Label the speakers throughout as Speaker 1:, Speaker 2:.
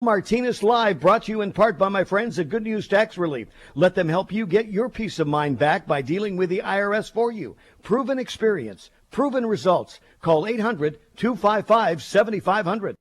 Speaker 1: Martinez Live, brought to you in part by my friends at Good News Tax Relief. Let them help you get your peace of mind back by dealing with the IRS for you. Proven experience, proven results. Call 800-255-7500.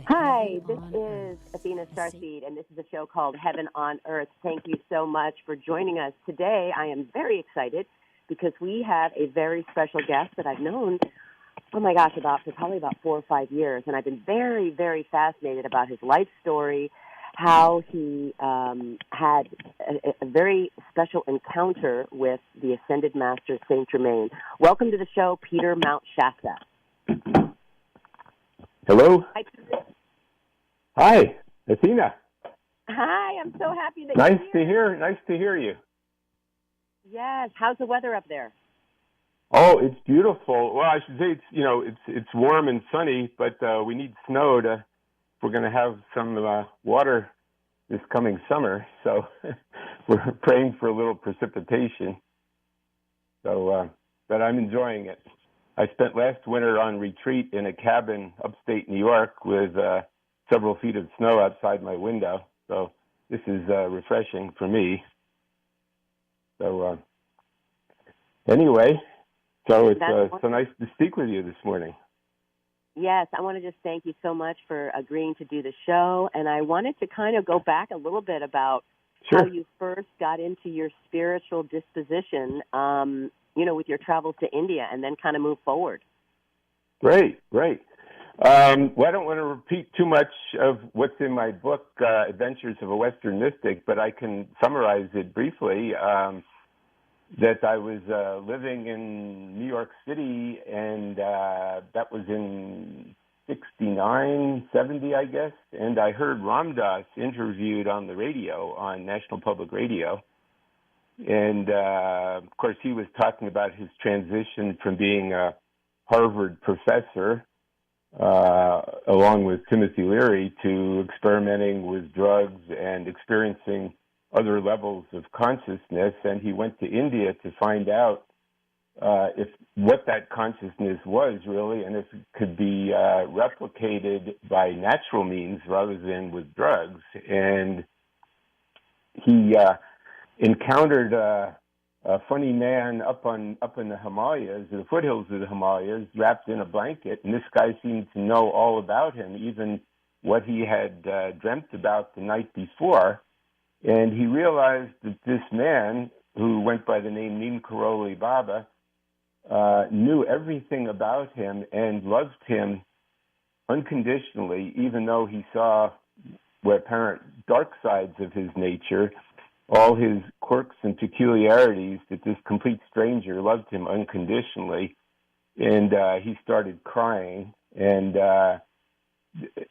Speaker 2: Hi, this is Athena StarSeed, and this is a show called Heaven on Earth. Thank you so much for joining us today. I am very excited because we have a very special guest that I've known, for probably about 4 or 5 years, and I've been very, very fascinated about his life story, how he had a very special encounter with the Ascended Master, Saint Germain. Welcome to the show, Peter Mount Shasta.
Speaker 3: Hello.
Speaker 2: Hi, Peter.
Speaker 3: Hi, Athena.
Speaker 2: Hi, I'm so happy that
Speaker 3: Nice
Speaker 2: you're here.
Speaker 3: Nice to hear you.
Speaker 2: Yes. How's the weather up there?
Speaker 3: Oh, it's beautiful. Well, I should say it's warm and sunny, but we need snow if we're going to have some water this coming summer. So we're praying for a little precipitation. So, but I'm enjoying it. I spent last winter on retreat in a cabin upstate New York with several feet of snow outside my window. So this is refreshing for me. So anyway, so it's so nice to speak with you this morning.
Speaker 2: Yes, I want to just thank you so much for agreeing to do the show. And I wanted to kind of go back a little bit about how you first got into your spiritual disposition, with your travels to India, and then kind of move forward.
Speaker 3: Great. Well, I don't want to repeat too much of what's in my book, Adventures of a Western Mystic, but I can summarize it briefly. That I was living in New York City, and that was in 69, 70, I guess, and I heard Ram Dass interviewed on the radio, on National Public Radio. And, of course, he was talking about his transition from being a Harvard professor, along with Timothy Leary, to experimenting with drugs and experiencing other levels of consciousness. And he went to India to find out what that consciousness was really, and if it could be replicated by natural means rather than with drugs. And he encountered a funny man up in the Himalayas, the foothills of the Himalayas, wrapped in a blanket, and this guy seemed to know all about him, even what he had dreamt about the night before. And he realized that this man, who went by the name Neem Karoli Baba, knew everything about him and loved him unconditionally, even though he saw the apparent dark sides of his nature, all his quirks and peculiarities, that this complete stranger loved him unconditionally. And he started crying, and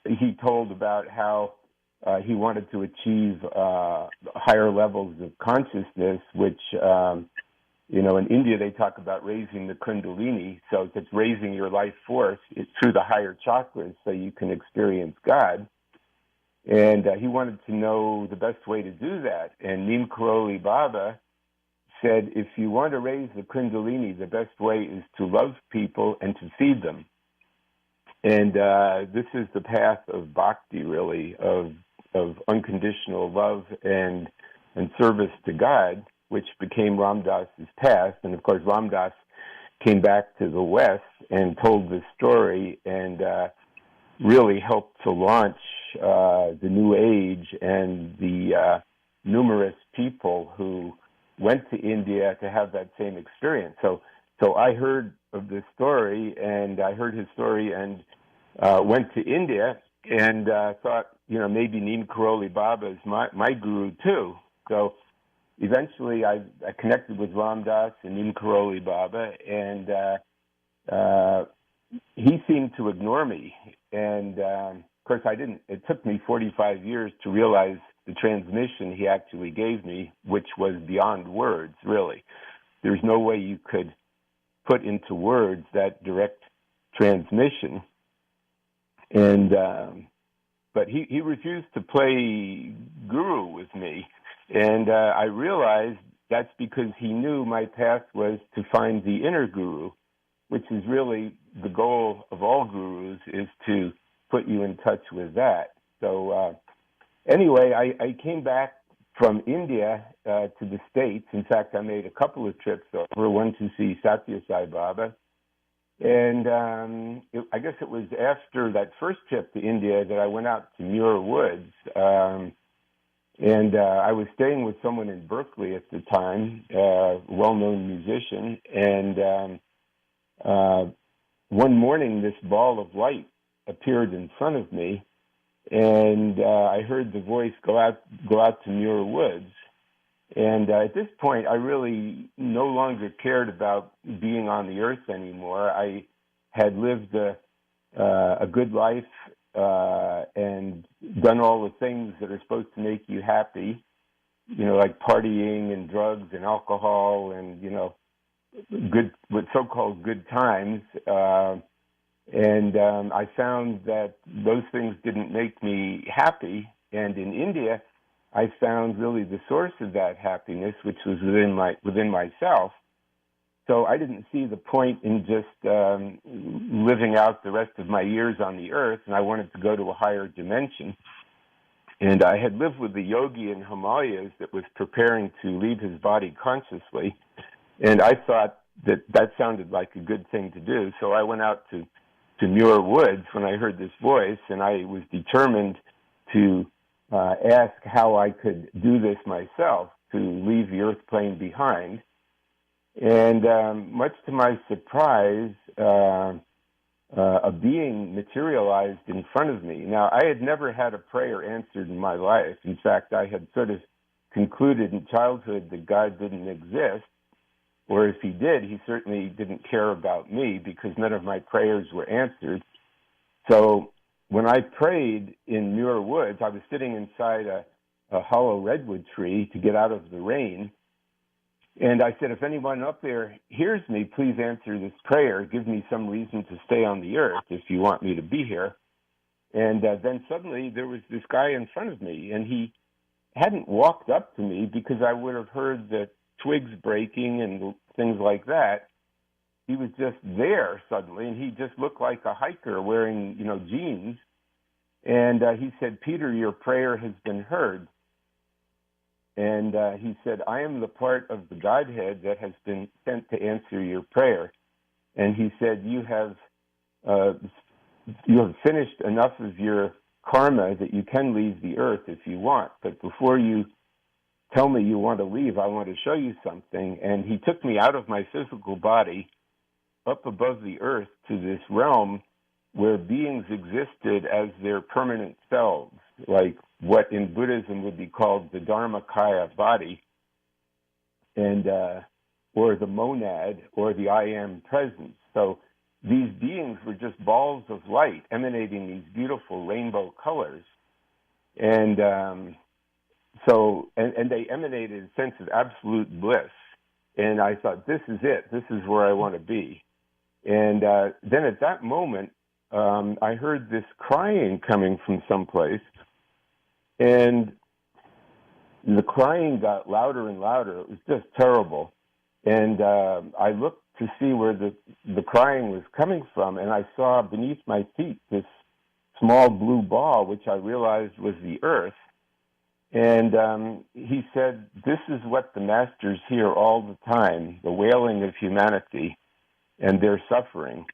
Speaker 3: he told about how he wanted to achieve higher levels of consciousness, which, in India they talk about raising the kundalini, so it's raising your life force through the higher chakras so you can experience God. And he wanted to know the best way to do that. And Neem Karoli Baba said, if you want to raise the kundalini, the best way is to love people and to feed them. And this is the path of bhakti, really, of unconditional love and service to God, which became Ram Dass's path. And of course, Ram Dass came back to the West and told this story, and really helped to launch the New Age and the numerous people who went to India to have that same experience. So I heard of this story, and I heard his story, and went to India, and thought, maybe Neem Karoli Baba is my guru too. So eventually I connected with Ram Dass and Neem Karoli Baba, and he seemed to ignore me. And of course I didn't. It took me 45 years to realize the transmission he actually gave me, which was beyond words, really. there's no way you could put into words that direct transmission. And but he refused to play guru with me, and I realized that's because he knew my path was to find the inner guru, which is really the goal of all gurus, is to put you in touch with that. So anyway, I came back from India to the States. In fact, I made a couple of trips over, one to see Satya Sai Baba. And I guess it was after that first trip to India that I went out to Muir Woods. And I was staying with someone in Berkeley at the time, a well-known musician. And one morning, this ball of light appeared in front of me. And I heard the voice go out to Muir Woods. And at this point, I really no longer cared about being on the earth anymore. I had lived a good life and done all the things that are supposed to make you happy, like partying and drugs and alcohol and, with so-called good times. And I found that those things didn't make me happy. And in India, I found really the source of that happiness, which was within myself. So I didn't see the point in just living out the rest of my years on the earth, and I wanted to go to a higher dimension. And I had lived with the yogi in Himalayas that was preparing to leave his body consciously, and I thought that sounded like a good thing to do. So I went out to Muir Woods when I heard this voice, and I was determined to ask how I could do this myself, to leave the earth plane behind. And much to my surprise, a being materialized in front of me. Now, I had never had a prayer answered in my life. In fact, I had sort of concluded in childhood that God didn't exist, or if he did, he certainly didn't care about me because none of my prayers were answered. So when I prayed in Muir Woods, I was sitting inside a hollow redwood tree to get out of the rain. And I said, if anyone up there hears me, please answer this prayer. Give me some reason to stay on the earth if you want me to be here. And then suddenly there was this guy in front of me, and he hadn't walked up to me because I would have heard the twigs breaking and things like that. He was just there suddenly, and he just looked like a hiker wearing, jeans. And he said, Peter, your prayer has been heard. And he said, I am the part of the Godhead that has been sent to answer your prayer. And he said, you have finished enough of your karma that you can leave the earth if you want. But before you tell me you want to leave, I want to show you something. And he took me out of my physical body up above the earth to this realm where beings existed as their permanent selves, like what in Buddhism would be called the Dharmakaya body, and or the monad, or the I am presence. So these beings were just balls of light emanating these beautiful rainbow colors. And so they emanated a sense of absolute bliss. And I thought, this is it. This is where I want to be. And then at that moment, I heard this crying coming from someplace. And the crying got louder and louder. It was just terrible. And I looked to see where the crying was coming from, and I saw beneath my feet this small blue ball, which I realized was the earth. And he said, this is what the masters hear all the time, the wailing of humanity and their suffering.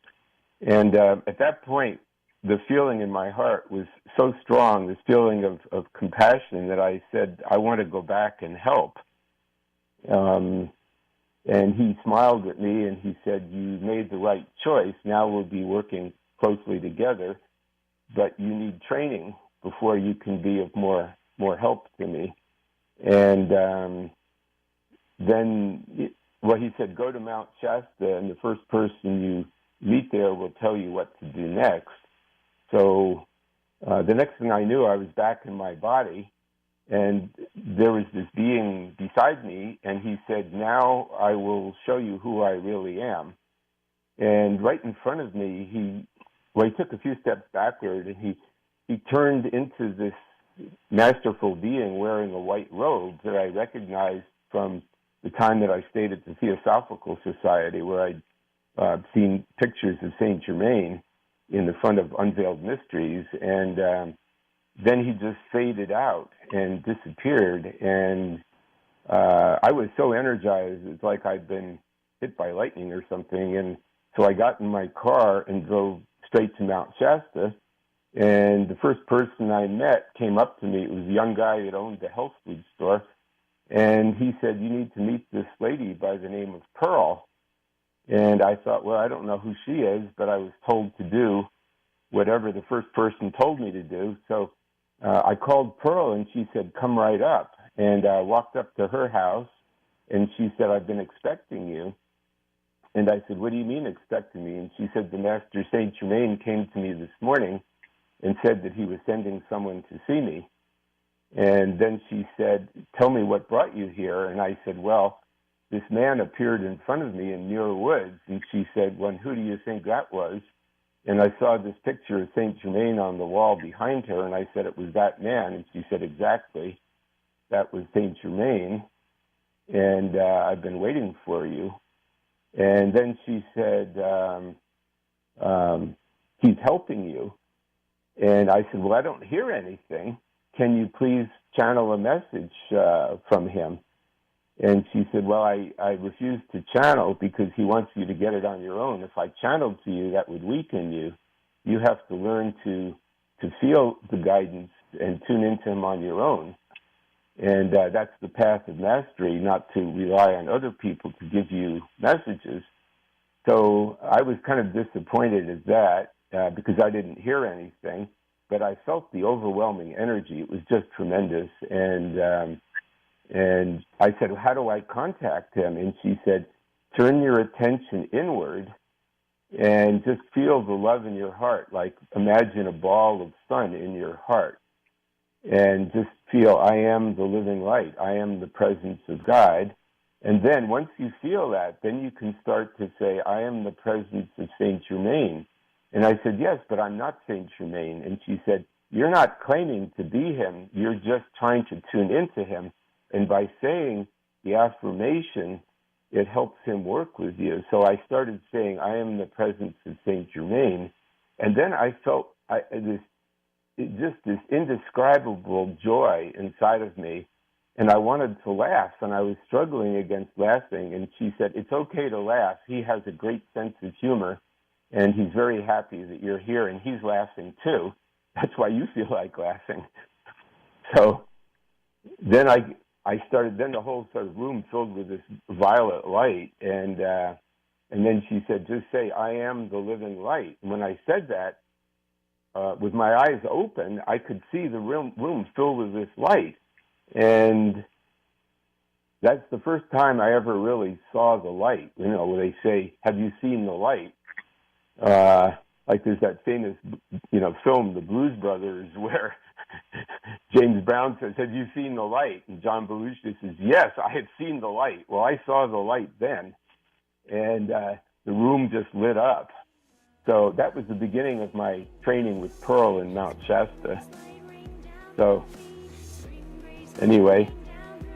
Speaker 3: And at that point, the feeling in my heart was so strong, this feeling of compassion, that I said, I want to go back and help. And he smiled at me and he said, you made the right choice. Now we'll be working closely together, but you need training before you can be of more help to me. And then he said, go to Mount Shasta, and the first person you meet there will tell you what to do next. So the next thing I knew, I was back in my body, And there was this being beside me, and he said, now I will show you who I really am. And right in front of me, he took a few steps backward, and he turned into this masterful being wearing a white robe that I recognized from the time that I stayed at the Theosophical Society, where I'd seen pictures of Saint Germain in the front of Unveiled Mysteries. And then he just faded out and disappeared. And I was so energized, it's like I'd been hit by lightning or something. And so I got in my car and drove straight to Mount Shasta. And the first person I met came up to me. It was a young guy that owned a health food store. And he said, you need to meet this lady by the name of Pearl. And I thought, well, I don't know who she is, but I was told to do whatever the first person told me to do. So I called Pearl, and she said, come right up. And I walked up to her house, and she said, I've been expecting you. And I said, what do you mean expecting me? And she said, the Master Saint Germain came to me this morning and said that he was sending someone to see me. And then she said, tell me what brought you here. And I said, well, this man appeared in front of me in Muir Woods. And she said, well, who do you think that was? And I saw this picture of Saint Germain on the wall behind her, and I said, it was that man. And she said, exactly, that was Saint Germain, and I've been waiting for you. And then she said, he's helping you. And I said, well, I don't hear anything. Can you please channel a message from him? And she said, well, I refuse to channel because he wants you to get it on your own. If I channeled to you, that would weaken you. You have to learn to feel the guidance and tune into him on your own. And that's the path of mastery, not to rely on other people to give you messages. So I was kind of disappointed at that because I didn't hear anything, but I felt the overwhelming energy. It was just tremendous. And I said, well, how do I contact him? And she said, turn your attention inward and just feel the love in your heart. Like imagine a ball of sun in your heart. And just feel, I am the living light. I am the presence of God. And then once you feel that, then you can start to say, I am the presence of Saint Germain. And I said, yes, but I'm not Saint Germain. And she said, you're not claiming to be him. You're just trying to tune into him. And by saying the affirmation, it helps him work with you. So I started saying, I am the presence of Saint Germain. And then I felt this indescribable joy inside of me. And I wanted to laugh, and I was struggling against laughing. And she said, it's okay to laugh. He has a great sense of humor, and he's very happy that you're here, and he's laughing too. That's why you feel like laughing. So then I started, then the whole sort of room filled with this violet light, and then she said, just say, I am the living light. And when I said that, with my eyes open, I could see the room filled with this light. And that's the first time I ever really saw the light. You know, where they say, have you seen the light? Like there's that famous, film, The Blues Brothers, where James Brown says, have you seen the light? And John Belushi says, yes, I have seen the light. Well, I saw the light then, and the room just lit up. So that was the beginning of my training with Pearl in Mount Shasta. So anyway,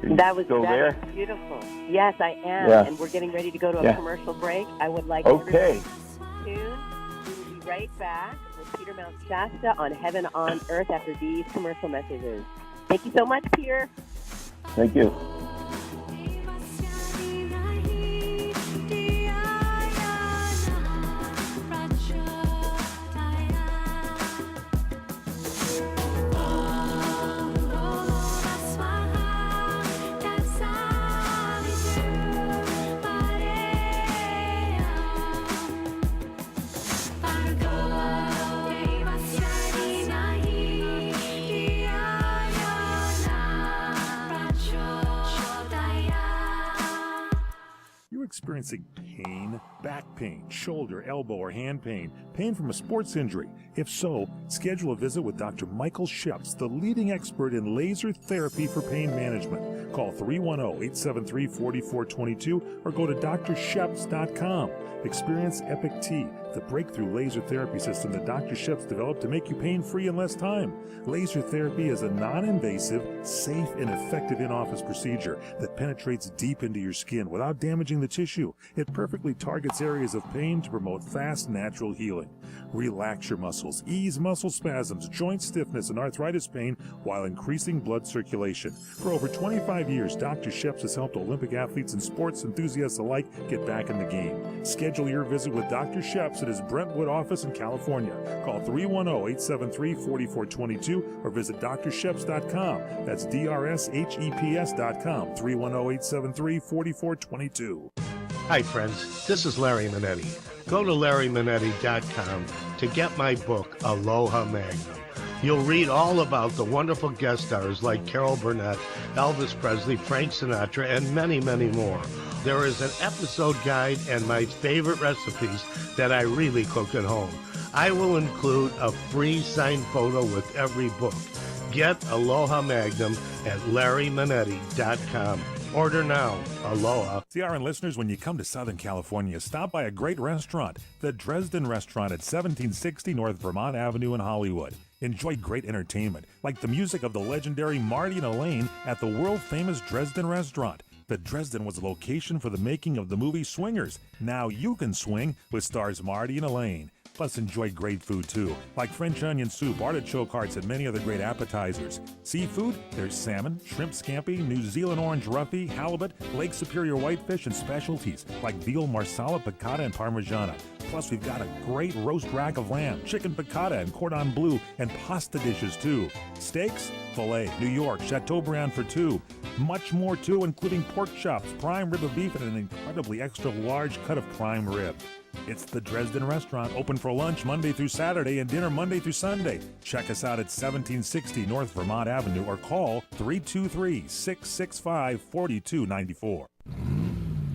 Speaker 2: that was
Speaker 3: there?
Speaker 2: Beautiful. Yes, I am.
Speaker 3: Yeah.
Speaker 2: And we're getting ready to go to a commercial break. I would like
Speaker 3: okay.
Speaker 2: everyone to tune. We will be right back with Peter Mount Shasta on Heaven on Earth after these commercial messages. Thank you so much, Peter.
Speaker 3: Thank you.
Speaker 4: experiencing pain, back pain, shoulder, elbow, or hand pain, pain from a sports injury? If so, schedule a visit with Dr. Michael Sheps, the leading expert in laser therapy for pain management. Call 310-873-4422 or go to drsheps.com. Experience Epic T, the breakthrough laser therapy system that Dr. Sheps developed to make you pain-free in less time. Laser therapy is a non-invasive, safe, and effective in-office procedure that penetrates deep into your skin without damaging the tissue. It perfectly targets areas of pain to promote fast, natural healing. Relax your muscles, ease muscle spasms, joint stiffness, and arthritis pain while increasing blood circulation. For over 25 years, Dr. Sheps has helped Olympic athletes and sports enthusiasts alike get back in the game. Schedule your visit with Dr. Sheps at his Brentwood office in California. Call 310-873-4422 or visit drsheps.com. That's DRSHEPS.com, 310-873-4422.
Speaker 5: Hi, friends. This is Larry Minetti. Go to LarryMinetti.com to get my book, Aloha Magnum. You'll read all about the wonderful guest stars like Carol Burnett, Elvis Presley, Frank Sinatra, and many, many more. There is an episode guide and my favorite recipes that I really cook at home. I will include a free signed photo with every book. Get Aloha Magnum at LarryMinetti.com. Order now. Aloha.
Speaker 4: CRN listeners, when you come to Southern California, stop by a great restaurant, the Dresden Restaurant at 1760 North Vermont Avenue in Hollywood. Enjoy great entertainment, like the music of the legendary Marty and Elaine at the world-famous Dresden Restaurant. The Dresden was a location for the making of the movie Swingers. Now you can swing with stars Marty and Elaine. Plus, enjoy great food, too, like French onion soup, artichoke hearts, and many other great appetizers. Seafood, there's salmon, shrimp scampi, New Zealand orange roughy, halibut, Lake Superior whitefish, and specialties like veal marsala, piccata, and parmigiana. Plus, we've got a great roast rack of lamb, chicken piccata, and cordon bleu, and pasta dishes, too. Steaks, filet, New York, Chateaubriand for two. Much more, too, including pork chops, prime rib of beef, and an incredibly extra large cut of prime rib. It's the Dresden Restaurant, open for lunch Monday through Saturday and dinner Monday through Sunday. Check us out at 1760 North Vermont Avenue or call 323-665-4294.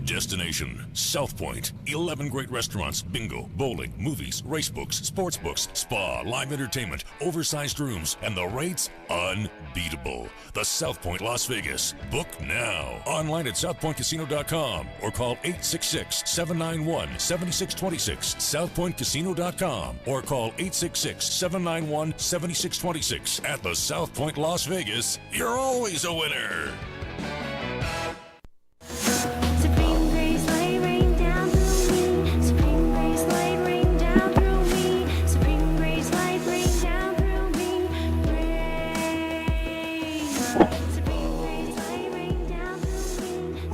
Speaker 6: Destination South Point. 11 great restaurants, bingo, bowling, movies, race books, sports books, spa, live entertainment, oversized rooms, and the rates unbeatable. The South Point Las Vegas. Book now. Online at southpointcasino.com or call 866-791-7626. southpointcasino.com or call 866-791-7626. At the South Point Las Vegas, you're always a winner.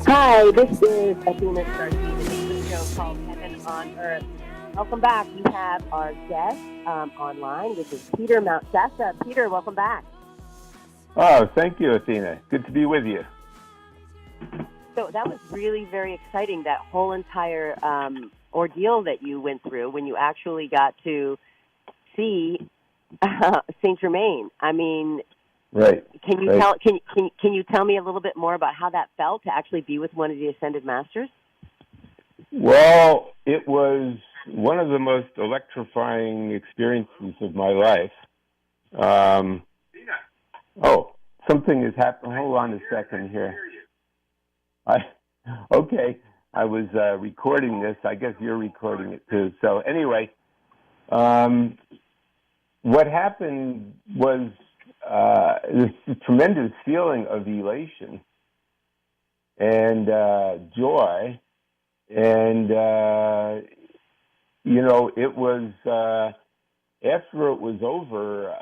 Speaker 2: Hi, this is Athena StarSeed, and this is a show called Heaven on Earth. Welcome back. We have our guest online, which is Peter Mount Shasta. Peter, welcome back.
Speaker 3: Oh, thank you, Athena. Good to be with you.
Speaker 2: So that was really very exciting, that whole entire ordeal that you went through when you actually got to see Saint Germain. I mean,
Speaker 3: right.
Speaker 2: Can you tell me a little bit more about how that felt to actually be with one of the Ascended Masters?
Speaker 3: Well, it was one of the most electrifying experiences of my life. Something is happening. Hold on a second here. Okay, I was recording this. I guess you're recording it too. So anyway, what happened was this tremendous feeling of elation and joy, and it was after it was over.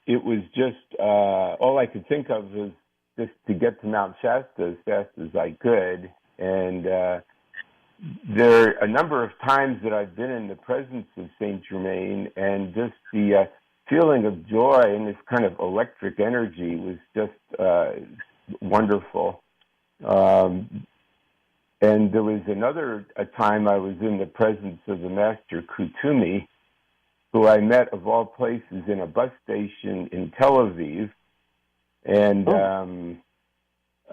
Speaker 3: It was just all I could think of was just to get to Mount Shasta as fast as I could. And there are a number of times that I've been in the presence of Saint Germain, and just the feeling of joy and this kind of electric energy was just wonderful. And there was a time I was in the presence of the Master Kutumi, who I met, of all places, in a bus station in Tel Aviv. And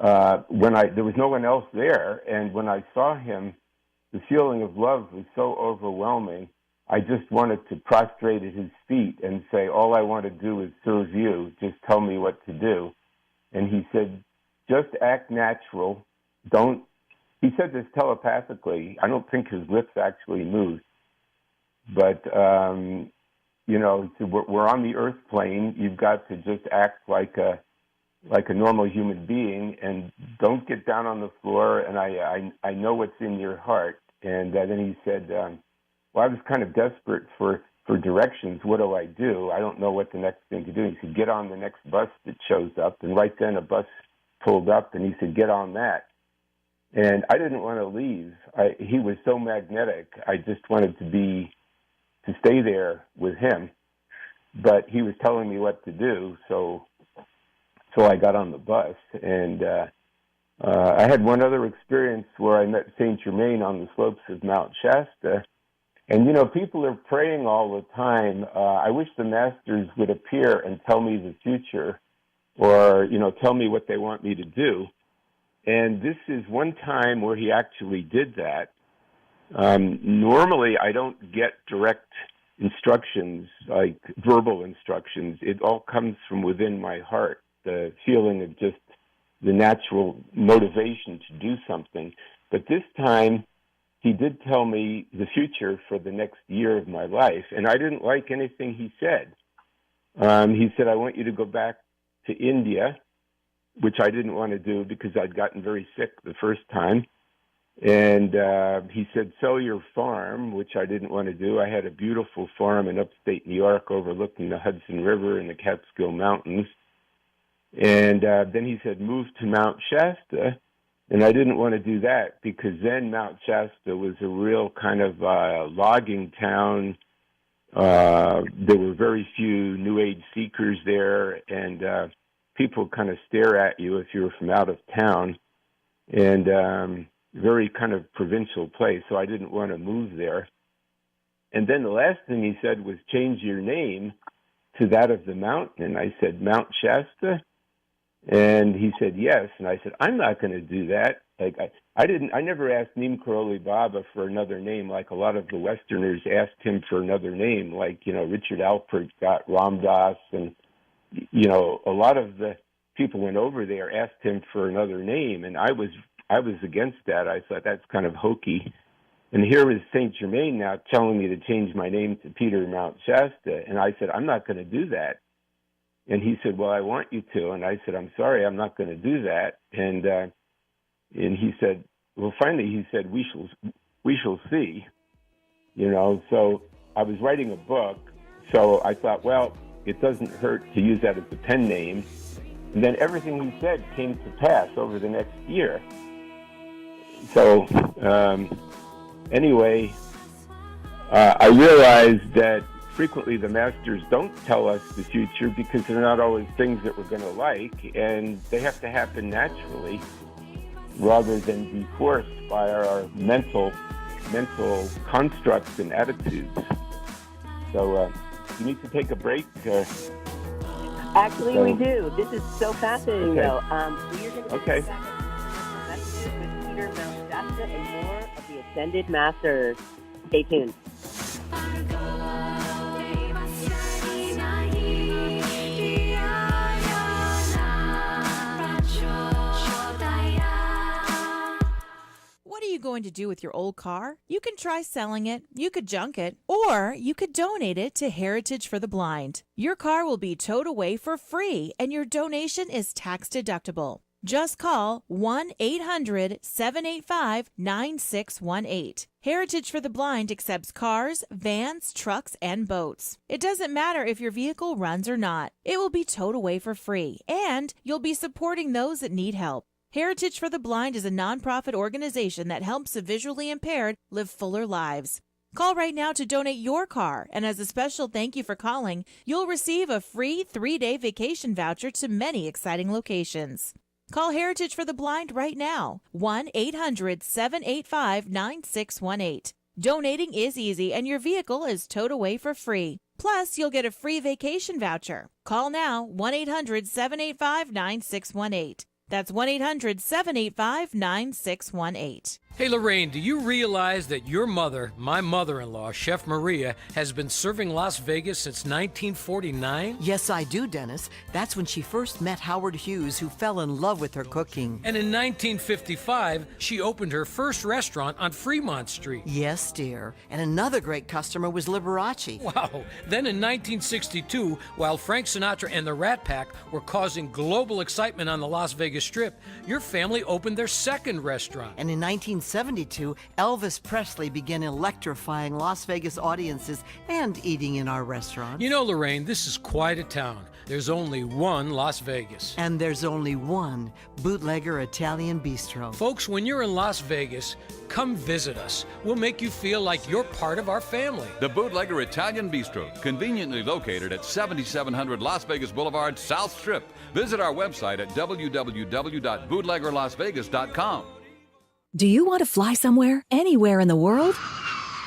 Speaker 3: there was no one else there, and when I saw him, the feeling of love was so overwhelming. I just wanted to prostrate at his feet and say, all I want to do is serve you. Just tell me what to do. And he said, just act natural. He said this telepathically. I don't think his lips actually moved. But, he said, we're on the earth plane. You've got to just act like a normal human being, and don't get down on the floor, and I know what's in your heart. And then he said, well, I was kind of desperate for directions. What do I do? I don't know what the next thing to do. He said, get on the next bus that shows up. And right then a bus pulled up, and he said, get on that. And I didn't want to leave. He was so magnetic. I just wanted to stay there with him. But he was telling me what to do, so I got on the bus. And I had one other experience where I met Saint Germain on the slopes of Mount Shasta. And, people are praying all the time. I wish the masters would appear and tell me the future, or, tell me what they want me to do. And this is one time where he actually did that. Normally, I don't get direct instructions, like verbal instructions. It all comes from within my heart, the feeling of just the natural motivation to do something. But this time, he did tell me the future for the next year of my life, and I didn't like anything he said. He said, I want you to go back to India, which I didn't want to do because I'd gotten very sick the first time. And he said, sell your farm, which I didn't want to do. I had a beautiful farm in upstate New York overlooking the Hudson River and the Catskill Mountains. And then he said, move to Mount Shasta. And I didn't want to do that because then Mount Shasta was a real kind of logging town. There were very few New Age seekers there, and people kind of stare at you if you were from out of town, and very kind of provincial place, so I didn't want to move there. And then the last thing he said was change your name to that of the mountain. And I said, Mount Shasta? And he said, yes. And I said, I'm not going to do that. Like I never asked Neem Karoli Baba for another name like a lot of the Westerners asked him for another name, like, Richard Alpert got Ram Dass, and, a lot of the people went over there, asked him for another name, and I was against that. I thought that's kind of hokey. And here was Saint Germain now telling me to change my name to Peter Mount Shasta, and I said, I'm not going to do that. And he said, well, I want you to. And I said, I'm sorry, I'm not going to do that. And he said, well, finally he said, we shall see, So I was writing a book, so I thought, well, it doesn't hurt to use that as a pen name. And then everything he said came to pass over the next year. So anyway, I realized that frequently the masters don't tell us the future because they're not always things that we're going to like, and they have to happen naturally rather than be forced by our mental constructs and attitudes. So you need to take a break.
Speaker 2: Actually, we do. This is so fascinating, though. We are going to
Speaker 3: okay.
Speaker 2: Be back with messages with Peter Mount Shasta and more of the Ascended Masters. Stay tuned.
Speaker 7: What are you going to do with your old car? You can try selling it, you could junk it, or you could donate it to Heritage for the Blind. Your car will be towed away for free, and your donation is tax deductible. Just call 1-800-785-9618. Heritage for the Blind accepts cars, vans, trucks, and boats. It doesn't matter if your vehicle runs or not. It will be towed away for free, and you'll be supporting those that need help. Heritage for the Blind is a nonprofit organization that helps the visually impaired live fuller lives. Call right now to donate your car, and as a special thank you for calling, you'll receive a free 3-day vacation voucher to many exciting locations. Call Heritage for the Blind right now, 1-800-785-9618. Donating is easy, and your vehicle is towed away for free. Plus, you'll get a free vacation voucher. Call now, 1-800-785-9618. That's 1-800-785-9618.
Speaker 8: Hey, Lorraine, do you realize that your mother, my mother-in-law, Chef Maria, has been serving Las Vegas since 1949?
Speaker 9: Yes, I do, Dennis. That's when she first met Howard Hughes, who fell in love with her cooking.
Speaker 8: And in 1955, she opened her first restaurant on Fremont Street.
Speaker 9: Yes, dear. And another great customer was Liberace.
Speaker 8: Wow. Then in 1962, while Frank Sinatra and the Rat Pack were causing global excitement on the Las Vegas Strip, your family opened their second restaurant.
Speaker 9: And in 1972, Elvis Presley began electrifying Las Vegas audiences and eating in our restaurant.
Speaker 8: You know, Lorraine, this is quite a town. There's only one Las Vegas.
Speaker 9: And there's only one Bootlegger Italian Bistro.
Speaker 8: Folks, when you're in Las Vegas, come visit us. We'll make you feel like you're part of our family.
Speaker 10: The Bootlegger Italian Bistro, conveniently located at 7700 Las Vegas Boulevard, South Strip. Visit our website at www.bootleggerlasvegas.com.
Speaker 11: Do you want to fly somewhere, anywhere in the world?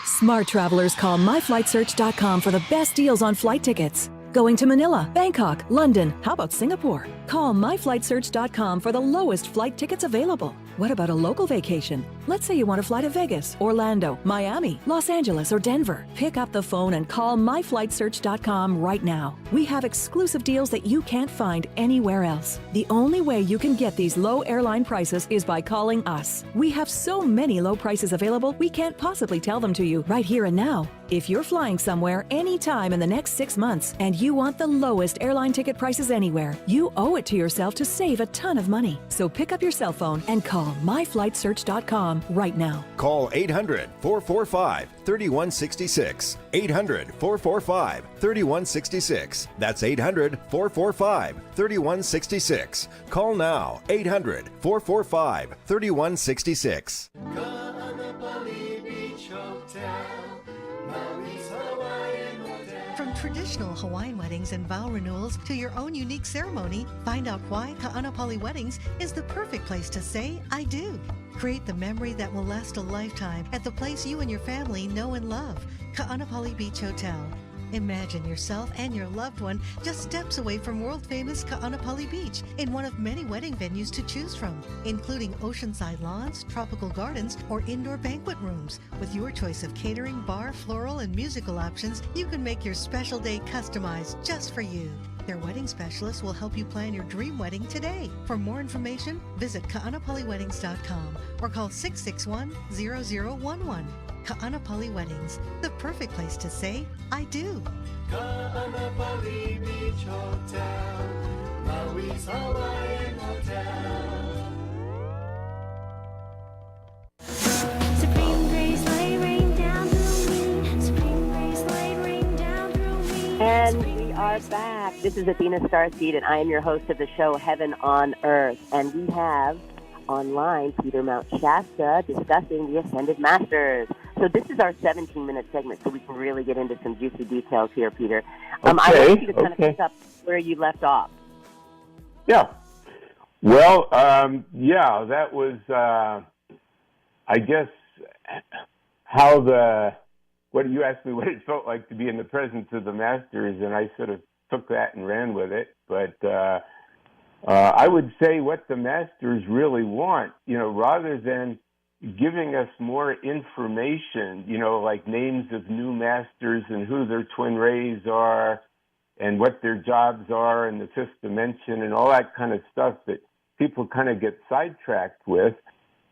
Speaker 11: Smart travelers call myflightsearch.com for the best deals on flight tickets. Going to Manila, Bangkok, London, how about Singapore? Call myflightsearch.com for the lowest flight tickets available. What about a local vacation? Let's say you want to fly to Vegas, Orlando, Miami, Los Angeles, or Denver. Pick up the phone and call myflightsearch.com right now. We have exclusive deals that you can't find anywhere else. The only way you can get these low airline prices is by calling us. We have so many low prices available, we can't possibly tell them to you right here and now. If you're flying somewhere anytime in the next 6 months and you want the lowest airline ticket prices anywhere, you owe it to yourself to save a ton of money. So pick up your cell phone and call myflightsearch.com right now.
Speaker 12: Call 800-445-3166. 800-445-3166. That's 800-445-3166. Call now. 800-445-3166.
Speaker 13: From traditional Hawaiian weddings and vow renewals to your own unique ceremony, find out why Ka'anapali Weddings is the perfect place to say, I do. Create the memory that will last a lifetime at the place you and your family know and love, Ka'anapali Beach Hotel. Imagine yourself and your loved one just steps away from world-famous Ka'anapali Beach in one of many wedding venues to choose from, including oceanside lawns, tropical gardens, or indoor banquet rooms. With your choice of catering, bar, floral, and musical options, you can make your special day customized just for you. Their wedding specialist will help you plan your dream wedding today. For more information, visit ka'anapaliweddings.com or call 661-0011. Ka'anapali Weddings, the perfect place to say, I do.
Speaker 14: Ka'anapali Beach Hotel, Maui's Hawaiian Hotel.
Speaker 15: Supreme grace, lay rain down through me. Supreme grace, lay rain down through me.
Speaker 2: And we are back. This is Athena StarSeed, and I am your host of the show, Heaven on Earth. And we have online Peter Mount Shasta discussing the Ascended Masters. So this is our 17-minute segment, so we can really get into some juicy details here, Peter. I want you to kind of pick up where you left off.
Speaker 3: Yeah. Well, that was, I guess, what you asked me what it felt like to be in the presence of the Masters, and I sort of took that and ran with it. But I would say what the Masters really want, rather than giving us more information, like names of new masters and who their twin rays are and what their jobs are in the fifth dimension and all that kind of stuff that people kind of get sidetracked with.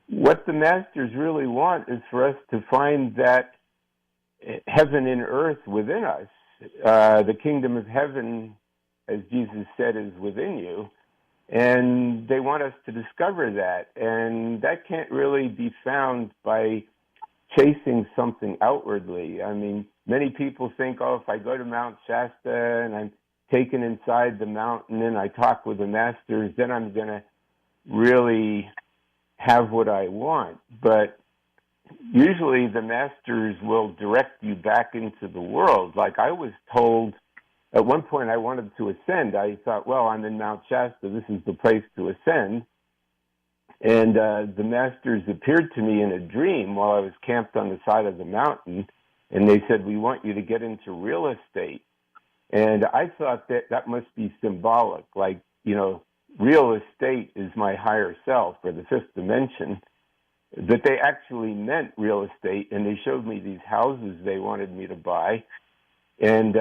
Speaker 3: What the masters really want is for us to find that heaven and earth within us. The kingdom of heaven, as Jesus said, is within you. And they want us to discover that. And that can't really be found by chasing something outwardly. I mean, many people think, if I go to Mount Shasta and I'm taken inside the mountain and I talk with the masters, then I'm going to really have what I want. But usually the masters will direct you back into the world. Like I was told at one point I wanted to ascend. I thought, I'm in Mount Shasta. This is the place to ascend. And the masters appeared to me in a dream while I was camped on the side of the mountain. And they said, we want you to get into real estate. And I thought that must be symbolic. Like, real estate is my higher self, or the fifth dimension, that they actually meant real estate, and they showed me these houses they wanted me to buy. And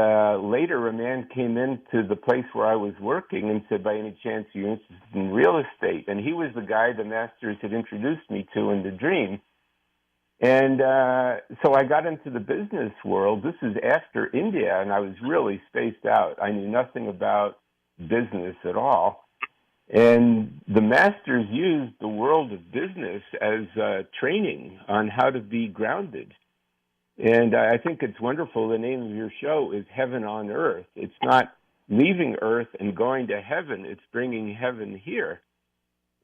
Speaker 3: later, a man came into the place where I was working and said, by any chance, are you interested in real estate? And he was the guy the masters had introduced me to in the dream. And so I got into the business world. This is after India, and I was really spaced out. I knew nothing about business at all. And the masters used the world of business as training on how to be grounded. And I think it's wonderful. The name of your show is Heaven on Earth. It's not leaving Earth and going to heaven. It's bringing heaven here.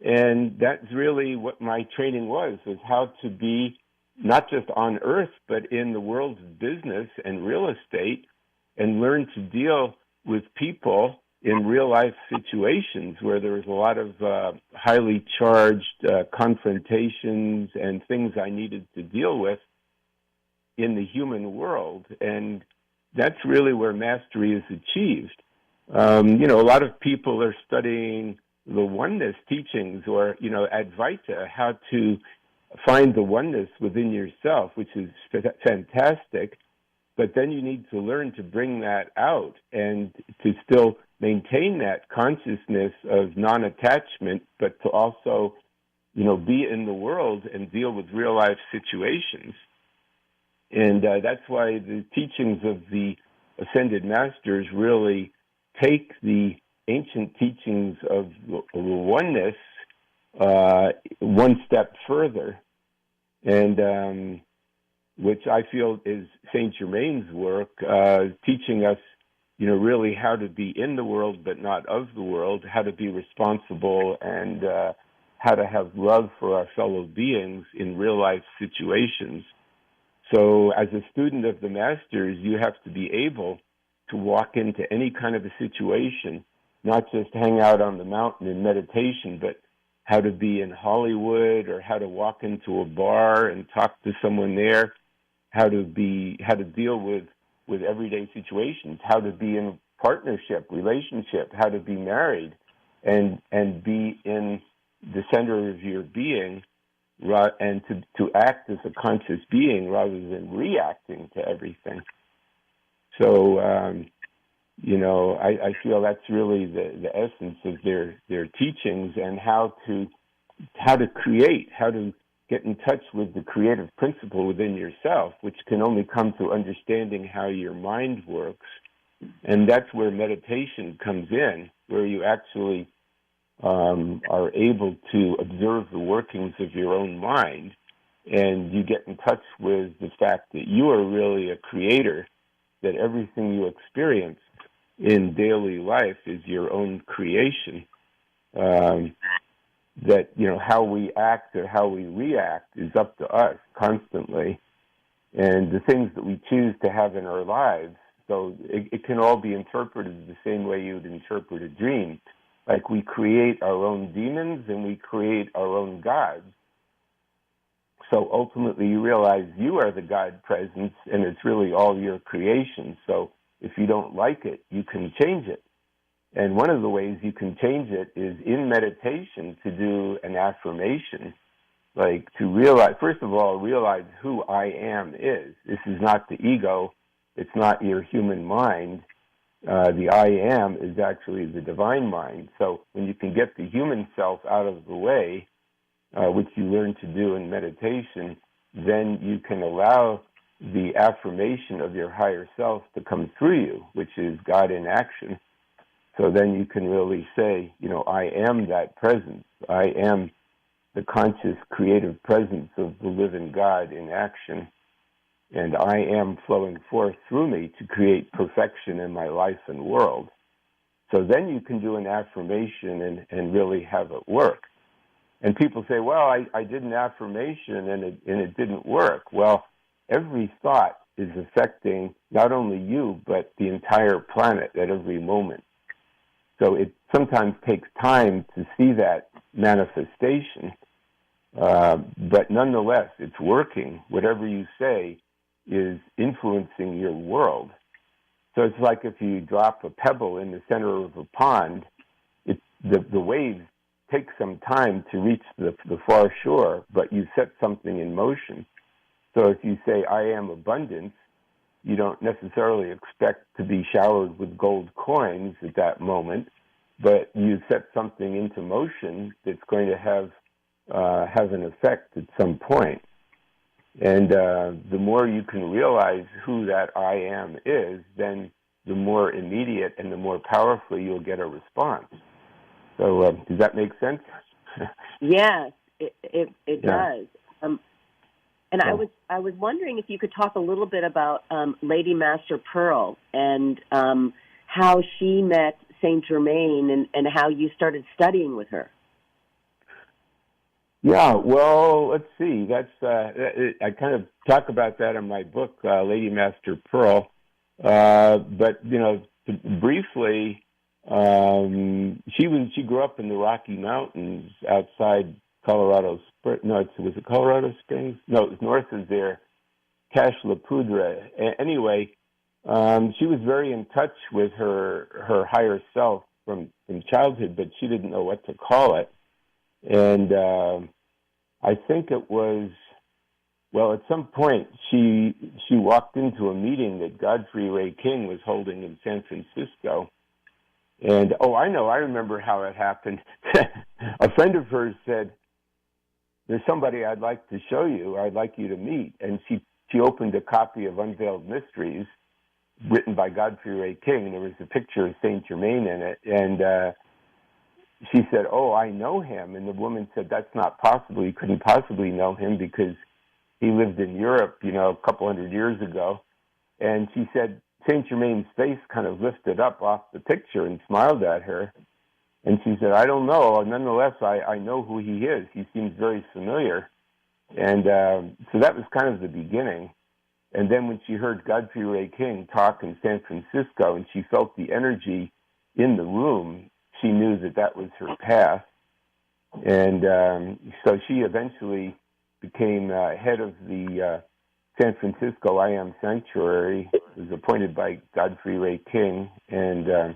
Speaker 3: And that's really what my training was how to be not just on Earth, but in the world of business and real estate, and learn to deal with people in real-life situations where there was a lot of highly charged confrontations and things I needed to deal with in the human world. And that's really where mastery is achieved. A lot of people are studying the oneness teachings, or, Advaita, how to find the oneness within yourself, which is fantastic. But then you need to learn to bring that out and to still maintain that consciousness of non-attachment, but to also, be in the world and deal with real-life situations. And that's why the teachings of the Ascended Masters really take the ancient teachings of the oneness one step further, and which I feel is Saint Germain's work, teaching us, really how to be in the world but not of the world, how to be responsible, and how to have love for our fellow beings in real-life situations. So as a student of the Masters, you have to be able to walk into any kind of a situation, not just hang out on the mountain in meditation, but how to be in Hollywood, or how to walk into a bar and talk to someone there, how to deal with everyday situations, how to be in partnership, relationship, how to be married, and be in the center of your being, and to act as a conscious being rather than reacting to everything. So, I feel that's really the essence of their teachings, and how to create, how to get in touch with the creative principle within yourself, which can only come through understanding how your mind works. And that's where meditation comes in, where you actually are able to observe the workings of your own mind, and you get in touch with the fact that you are really a creator, that everything you experience in daily life is your own creation, that, how we act or how we react is up to us constantly, and the things that we choose to have in our lives. So it can all be interpreted the same way you would interpret a dream. Like, we create our own demons and we create our own gods. So ultimately you realize you are the God presence, and it's really all your creation. So if you don't like it, you can change it. And one of the ways you can change it is in meditation to do an affirmation, like to realize, first of all, realize who I am is. This is not the ego. It's not your human mind. The I am is actually the divine mind. So when you can get the human self out of the way, which you learn to do in meditation, then you can allow the affirmation of your higher self to come through you, which is God in action. So then you can really say, I am that presence. I am the conscious, creative presence of the living God in action. And I am flowing forth through me to create perfection in my life and world. So then you can do an affirmation and really have it work. And people say, well, I did an affirmation and it didn't work. Well, every thought is affecting not only you, but the entire planet at every moment. So it sometimes takes time to see that manifestation. But nonetheless, it's working. Whatever you say is influencing your world. So it's like if you drop a pebble in the center of a pond, the waves take some time to reach the far shore, but you set something in motion. So if you say, I am abundance, you don't necessarily expect to be showered with gold coins at that moment, but you set something into motion that's going to have an effect at some point. And the more you can realize who that I am is, then the more immediate and the more powerfully you'll get a response. So does that make sense?
Speaker 2: Yes, it does. And I was wondering if you could talk a little bit about Lady Master Pearl and how she met Saint Germain and how you started studying with her.
Speaker 3: Yeah, well, let's see. That's I kind of talk about that in my book, Lady Master Pearl. But briefly, she grew up in the Rocky Mountains outside Colorado Springs. No, was it Colorado Springs? No, it was north of there, Cache La Poudre. Anyway, she was very in touch with her higher self from childhood, but she didn't know what to call it. And I think it was, well, at some point she walked into a meeting that Godfrey Ray King was holding in San Francisco. And, I remember how it happened. A friend of hers said, there's somebody I'd like to show you, I'd like you to meet. And she opened a copy of Unveiled Mysteries, written by Godfrey Ray King, and there was a picture of Saint Germain in it. And she said, I know him. And the woman said, that's not possible. You couldn't possibly know him because he lived in Europe, a couple hundred years ago. And she said, Saint Germain's face kind of lifted up off the picture and smiled at her. And she said, I don't know. Nonetheless, I know who he is. He seems very familiar. And so that was kind of the beginning. And then when she heard Godfrey Ray King talk in San Francisco and she felt the energy in the room, she knew that was her path. And so she eventually became head of the San Francisco I Am Sanctuary, was appointed by Godfrey Ray King. And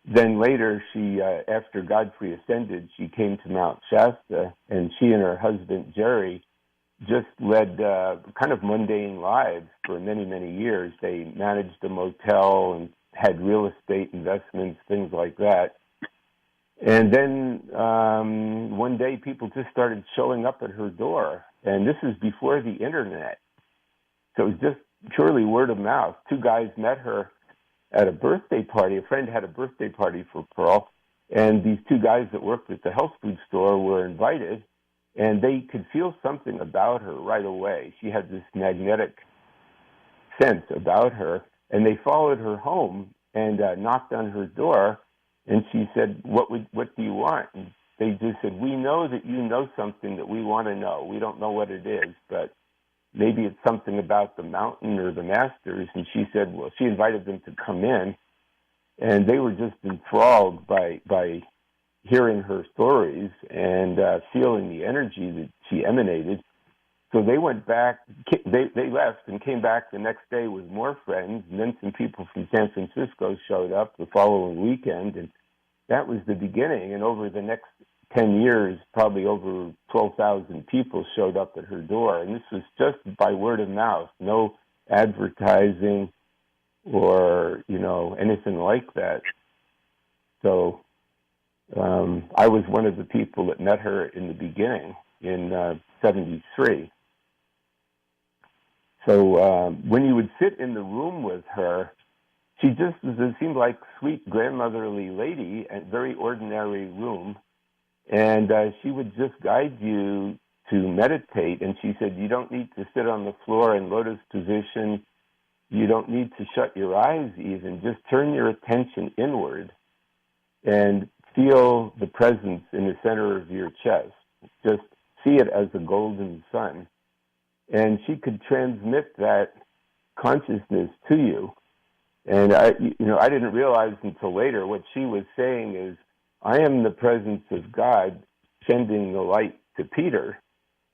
Speaker 3: then later, she, after Godfrey ascended, she came to Mount Shasta, and she and her husband, Jerry, just led kind of mundane lives for many, many years. They managed a motel and had real estate investments, things like that. And then one day, people just started showing up at her door. And this is before the internet. So it was just purely word of mouth. Two guys met her at a birthday party. A friend had a birthday party for Pearl. And these two guys that worked at the health food store were invited. And they could feel something about her right away. She had this magnetic sense about her. And they followed her home and knocked on her door. And she said, what do you want? And they just said, we know that you know something that we want to know. We don't know what it is, but maybe it's something about the mountain or the masters. And she said, well, she invited them to come in. And they were just enthralled by hearing her stories and feeling the energy that she emanated. So they went back, they left and came back the next day with more friends. And then some people from San Francisco showed up the following weekend. And that was the beginning. And over the next 10 years, probably over 12,000 people showed up at her door. And this was just by word of mouth, no advertising or, anything like that. So I was one of the people that met her in the beginning in 73. So when you would sit in the room with her, she just seemed like sweet grandmotherly lady, a very ordinary room. And she would just guide you to meditate. And she said, you don't need to sit on the floor in lotus position. You don't need to shut your eyes even. Just turn your attention inward and feel the presence in the center of your chest. Just see it as a golden sun. And she could transmit that consciousness to you. And I didn't realize until later what she was saying is, I am the presence of God sending the light to Peter,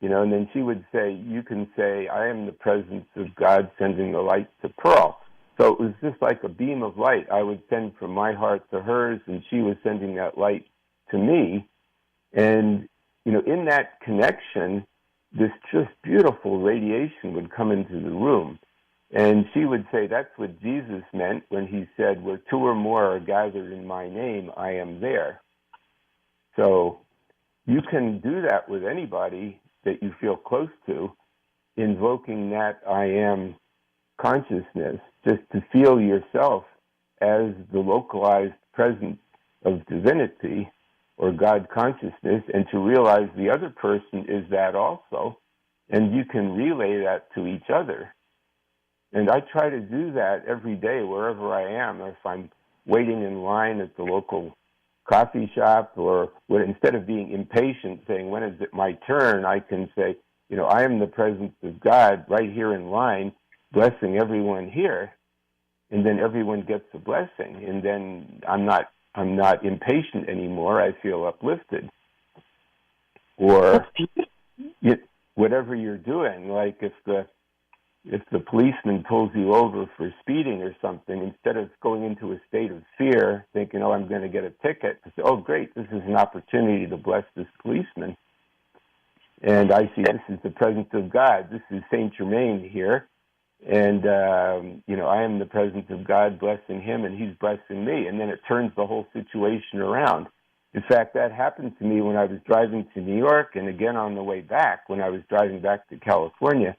Speaker 3: and then she would say, you can say, I am the presence of God sending the light to Pearl. So it was just like a beam of light. I would send from my heart to hers, and she was sending that light to me. And, in that connection, this just beautiful radiation would come into the room. And she would say that's what Jesus meant when he said, where two or more are gathered in my name, I am there. So you can do that with anybody that you feel close to, invoking that I am consciousness, just to feel yourself as the localized presence of divinity or God consciousness, and to realize the other person is that also, and you can relay that to each other. And I try to do that every day wherever I am. If I'm waiting in line at the local coffee shop, or instead of being impatient, saying, when is it my turn, I can say, I am the presence of God right here in line, blessing everyone here, and then everyone gets a blessing, and then I'm not impatient anymore. I feel uplifted. Or whatever you're doing, like if the policeman pulls you over for speeding or something, instead of going into a state of fear, thinking, I'm going to get a ticket, I say, oh, great, this is an opportunity to bless this policeman. And I see this is the presence of God. This is Saint Germain here. And, I am the presence of God blessing him, and he's blessing me. And then it turns the whole situation around. In fact, that happened to me when I was driving to New York, and again on the way back, when I was driving back to California,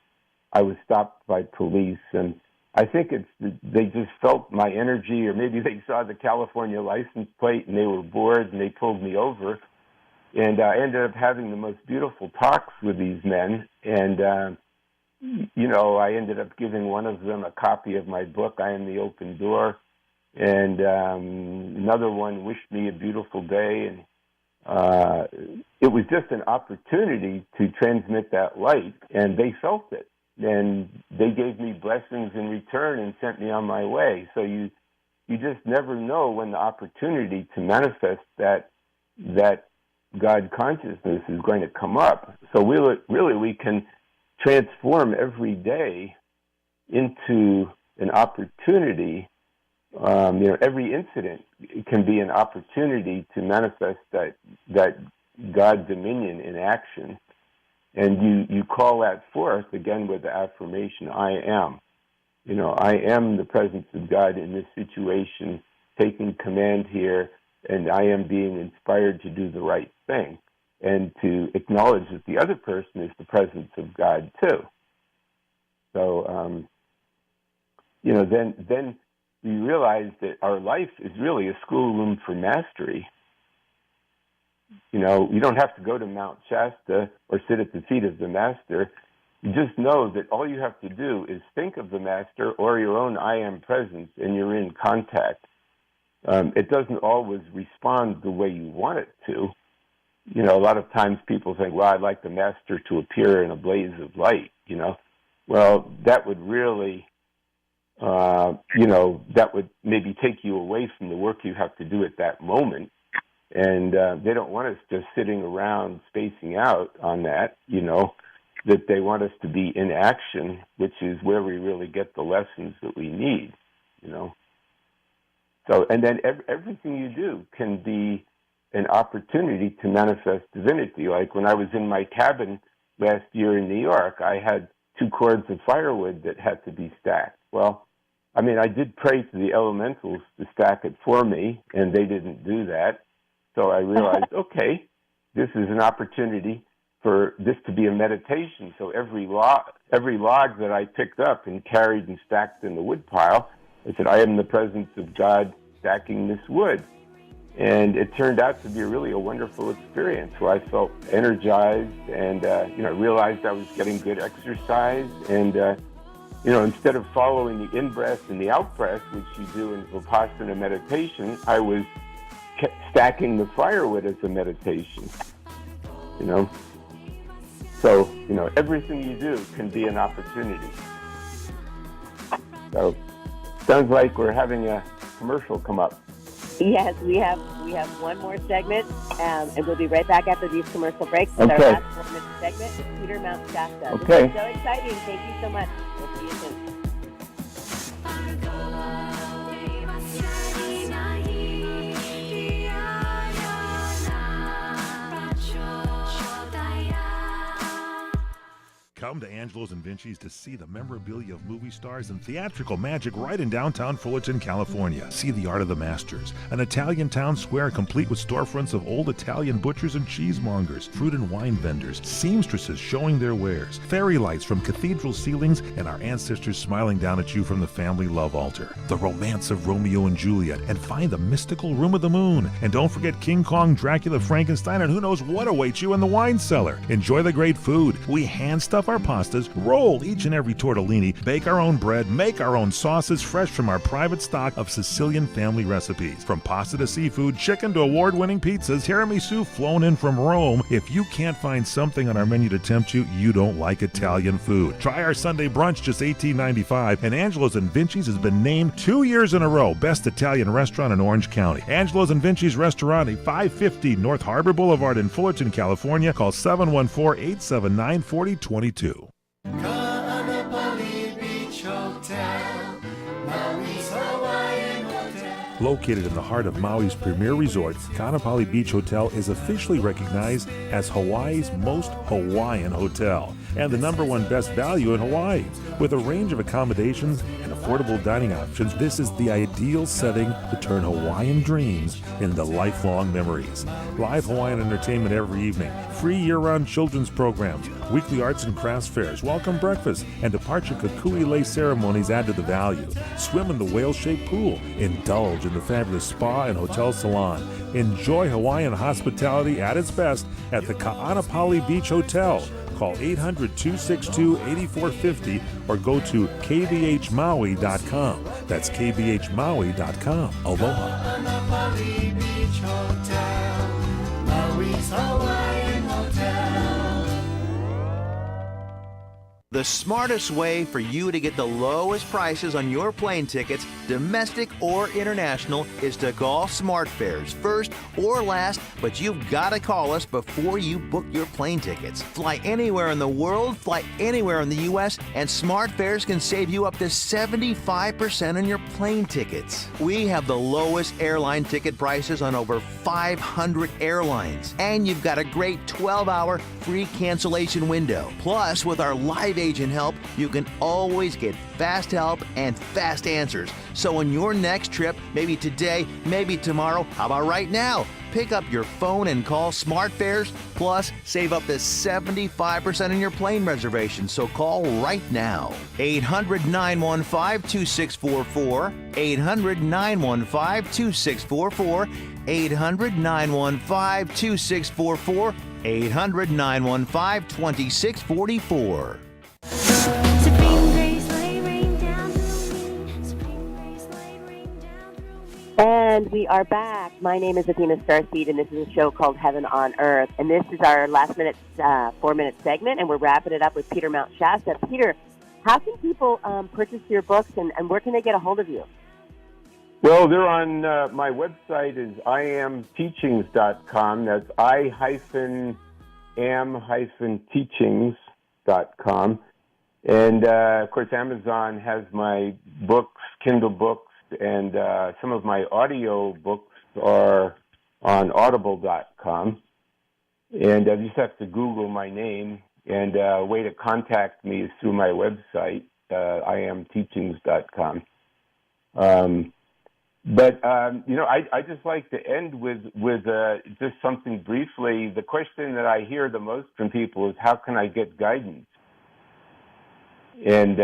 Speaker 3: I was stopped by police. And I think they just felt my energy, or maybe they saw the California license plate and they were bored and they pulled me over. And I ended up having the most beautiful talks with these men. And, I ended up giving one of them a copy of my book, I Am the Open Door. And another one wished me a beautiful day. And it was just an opportunity to transmit that light, and they felt it. And they gave me blessings in return and sent me on my way. So you just never know when the opportunity to manifest that God consciousness is going to come up. So really we can transform every day into an opportunity. Every incident can be an opportunity to manifest that God dominion in action. And you call that forth, again, with the affirmation, I am. I am the presence of God in this situation, taking command here, and I am being inspired to do the right thing, and to acknowledge that the other person is the presence of God, too. So, then we realize that our life is really a schoolroom for mastery. You don't have to go to Mount Shasta or sit at the feet of the master. You just know that all you have to do is think of the master or your own I am presence, and you're in contact. It doesn't always respond the way you want it to. A lot of times people think, well, I'd like the master to appear in a blaze of light, Well, that would really, that would maybe take you away from the work you have to do at that moment. And they don't want us just sitting around spacing out on that, that they want us to be in action, which is where we really get the lessons that we need, So, and then everything you do can be an opportunity to manifest divinity. Like when I was in my cabin last year in New York, I had 2 cords of firewood that had to be stacked. Well, I did pray to the elementals to stack it for me, and they didn't do that. So I realized, okay, this is an opportunity for this to be a meditation. So every log that I picked up and carried and stacked in the wood pile, I said, I am the presence of God stacking this wood. And it turned out to be really a wonderful experience where I felt energized and, realized I was getting good exercise. And, instead of following the in-breath and the out-breath, which you do in Vipassana meditation, I was stacking the firewood as a meditation, So, everything you do can be an opportunity. So, sounds like we're having a commercial come up.
Speaker 2: Yes, we have one more segment, and we'll be right back after these commercial breaks with
Speaker 3: Okay.
Speaker 2: our last 4-minute segment with Peter Mount Shasta.
Speaker 3: Okay.
Speaker 2: This is so exciting. Thank you so much. We'll see you soon.
Speaker 4: Come to Angelo's and Vinci's to see the memorabilia of movie stars and theatrical magic right in downtown Fullerton, California. See the art of the masters, an Italian town square complete with storefronts of old Italian butchers and cheesemongers, fruit and wine vendors, seamstresses showing their wares, fairy lights from cathedral ceilings, and our ancestors smiling down at you from the family love altar. The romance of Romeo and Juliet, and find the mystical room of the moon. And don't forget King Kong, Dracula, Frankenstein, and who knows what awaits you in the wine cellar. Enjoy the great food. We hand stuff our pastas, roll each and every tortellini, bake our own bread, make our own sauces fresh from our private stock of Sicilian family recipes. From pasta to seafood, chicken to award-winning pizzas, tiramisu flown in from Rome. If you can't find something on our menu to tempt you, you don't like Italian food. Try our Sunday brunch, just $18.95, and Angelo's and Vinci's has been named 2 years in a row Best Italian Restaurant in Orange County. Angelo's and Vinci's Restaurant, 550 North Harbor Boulevard in Fullerton, California. Call 714-879-4022.
Speaker 14: Ka'anapali Beach Hotel, Maui's Hawaiian Hotel.
Speaker 4: Located in the heart of Maui's premier resort, Ka'anapali Beach Hotel is officially recognized as Hawaii's most Hawaiian hotel and the #1 best value in Hawaii. With a range of accommodations and affordable dining options, this is the ideal setting to turn Hawaiian dreams into lifelong memories. Live Hawaiian entertainment every evening, free year-round children's programs, weekly arts and crafts fairs, welcome breakfast, and departure kukui lei ceremonies add to the value. Swim in the whale-shaped pool, indulge in the fabulous spa and hotel salon. Enjoy Hawaiian hospitality at its best at the Ka'anapali Beach Hotel. Call 800-262-8450 or go to kbhmaui.com. That's kbhmaui.com. Aloha.
Speaker 14: Ka'anapali Beach Hotel, Maui's Hawaiian Hotel.
Speaker 16: The smartest way for you to get the lowest prices on your plane tickets, domestic or international, is to call SmartFares first or last, but you've got to call us before you book your plane tickets. Fly anywhere in the world, fly anywhere in the U.S., and SmartFares can save you up to 75% on your plane tickets. We have the lowest airline ticket prices on over 500 airlines, and you've got a great 12-hour free cancellation window. Plus, with our live agent help, you can always get fast help and fast answers. So on your next trip, maybe today, maybe tomorrow, how about right now? Pick up your phone and call SmartFares, plus save up to 75% on your plane reservation. So call right now. 800-915-2644, 800-915-2644, 800-915-2644, 800-915-2644.
Speaker 15: Supreme grace, lay rain down through me. Supreme grace, lay rain down through me.
Speaker 2: And we are back. My name is Athena StarSeed, and this is a show called Heaven on Earth. And this is our last-minute, 4-minute segment, and we're wrapping it up with Peter Mount Shasta. Peter, how can people purchase your books, and where can they get a hold of you?
Speaker 3: Well, they're on my website is iamteachings.com. That's I-am-teachings.com. And, of course, Amazon has my books, Kindle books, and some of my audio books are on audible.com. And you just have to Google my name, and a way to contact me is through my website, iamteachings.com. But, I just like to end with just something briefly. The question that I hear the most from people is, how can I get guidance? And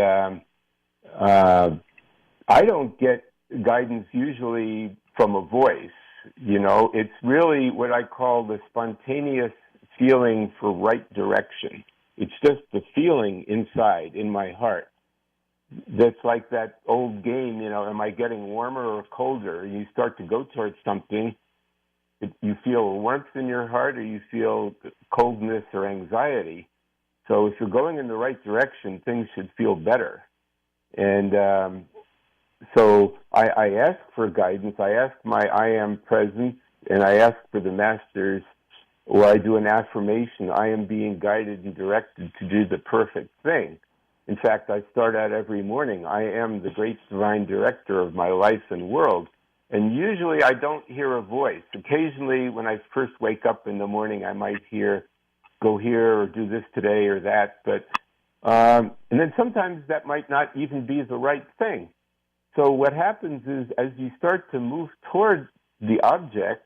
Speaker 3: I don't get guidance usually from a voice. It's really what I call the spontaneous feeling for right direction. It's just the feeling inside, in my heart. That's like that old game, am I getting warmer or colder? And you start to go towards something, you feel warmth in your heart or you feel coldness or anxiety. So if you're going in the right direction, things should feel better. And so I ask for guidance. I ask my I am presence, and I ask for the masters, or I do an affirmation. I am being guided and directed to do the perfect thing. In fact, I start out every morning, I am the great divine director of my life and world. And usually I don't hear a voice. Occasionally, when I first wake up in the morning, I might hear, go here or do this today or that. But And then sometimes that might not even be the right thing. So what happens is as you start to move towards the object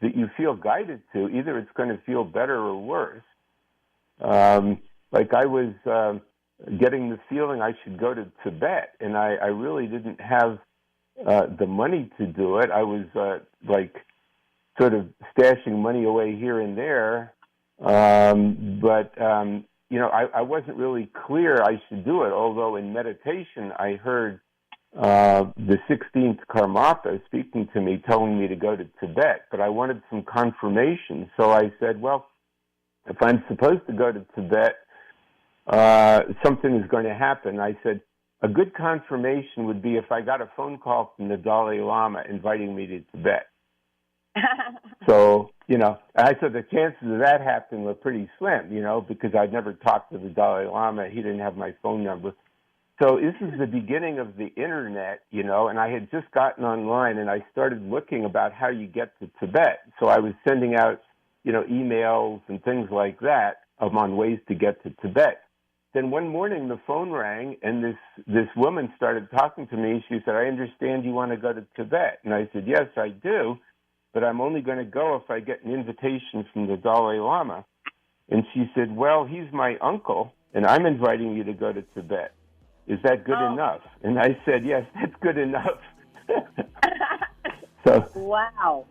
Speaker 3: that you feel guided to, either it's going to feel better or worse. Like I was getting the feeling I should go to Tibet, and I really didn't have the money to do it. I was like sort of stashing money away here and there, but you know, I wasn't really clear I should do it, although in meditation I heard the 16th Karmapa speaking to me, telling me to go to Tibet, but I wanted some confirmation. So I said, well, if I'm supposed to go to Tibet, something is going to happen. I said, a good confirmation would be if I got a phone call from the Dalai Lama inviting me to Tibet. So, you know, I said the chances of that happening were pretty slim, you know, because I'd never talked to the Dalai Lama. He didn't have my phone number. So this is the beginning of the Internet, you know, and I had just gotten online and I started looking about how you get to Tibet. So I was sending out, you know, emails and things like that on ways to get to Tibet. Then one morning the phone rang and this woman started talking to me. She said, I understand you want to go to Tibet. And I said, yes, I do, but I'm only going to go if I get an invitation from the Dalai Lama. And she said, well, he's my uncle and I'm inviting you to go to Tibet. Is that good enough? And I said, yes, that's good enough.
Speaker 2: Wow.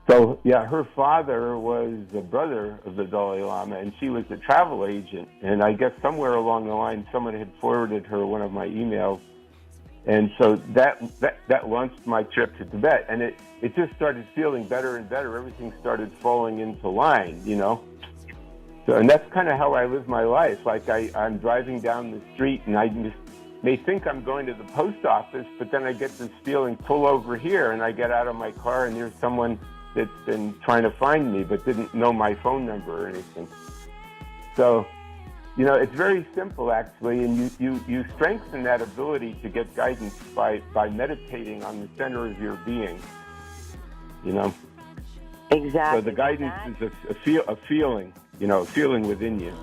Speaker 3: So, yeah, her father was the brother of the Dalai Lama, and she was a travel agent. And I guess somewhere along the line, someone had forwarded her one of my emails. And so that launched my trip to Tibet. And it just started feeling better and better. Everything started falling into line, you know. So, and that's kind of how I live my life. Like I'm driving down the street, and I just may think I'm going to the post office, but then I get this feeling, pull over here, and I get out of my car, and there's someone that's been trying to find me but didn't know my phone number or anything. So, you know, it's very simple, actually, and you strengthen that ability to get guidance by meditating on the center of your being, you know.
Speaker 2: Exactly.
Speaker 3: So the guidance is a feeling, you know, a feeling within you.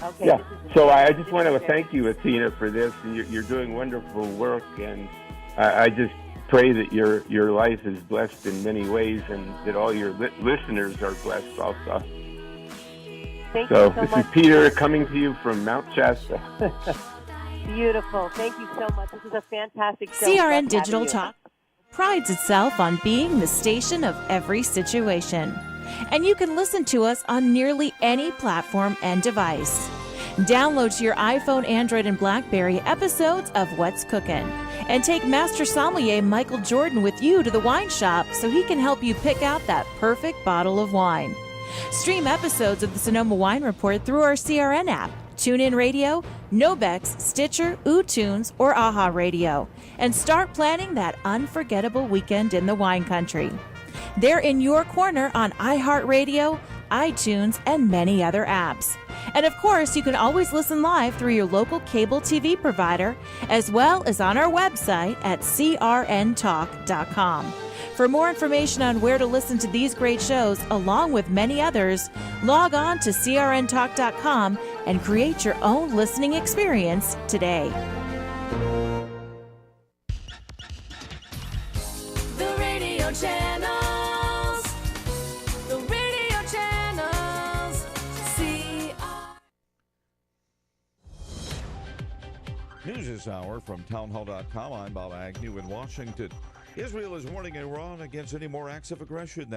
Speaker 2: Okay.
Speaker 3: Yeah. So I just want to thank you, Athena, for this. And you're doing wonderful work, and I just pray that your life is blessed in many ways, and that all your listeners are blessed also.
Speaker 2: Thank
Speaker 3: So
Speaker 2: you so
Speaker 3: this
Speaker 2: much.
Speaker 3: is Peter coming to you from Mount Shasta.
Speaker 2: Beautiful. Thank you so much. This is a fantastic show.
Speaker 7: CRN
Speaker 2: Love
Speaker 7: Digital
Speaker 2: having you.
Speaker 7: Talk prides itself on being the station of every situation. And you can listen to us on nearly any platform and device. Download to your iPhone, Android, and BlackBerry episodes of What's Cookin', and take Master Sommelier Michael Jordan with you to the wine shop so he can help you pick out that perfect bottle of wine. Stream episodes of the Sonoma Wine Report through our CRN app, TuneIn Radio, Nobex, Stitcher, UTunes, or AHA Radio, and start planning that unforgettable weekend in the wine country. They're in your corner on iHeartRadio, iTunes, and many other apps. And of course, you can always listen live through your local cable TV provider, as well as on our website at crntalk.com. For more information on where to listen to these great shows, along with many others, log on to crntalk.com and create your own listening experience today.
Speaker 14: The radio channels. The radio channels.
Speaker 17: News this hour from townhall.com. I'm Bob Agnew in Washington. Israel is warning Iran against any more acts of aggression.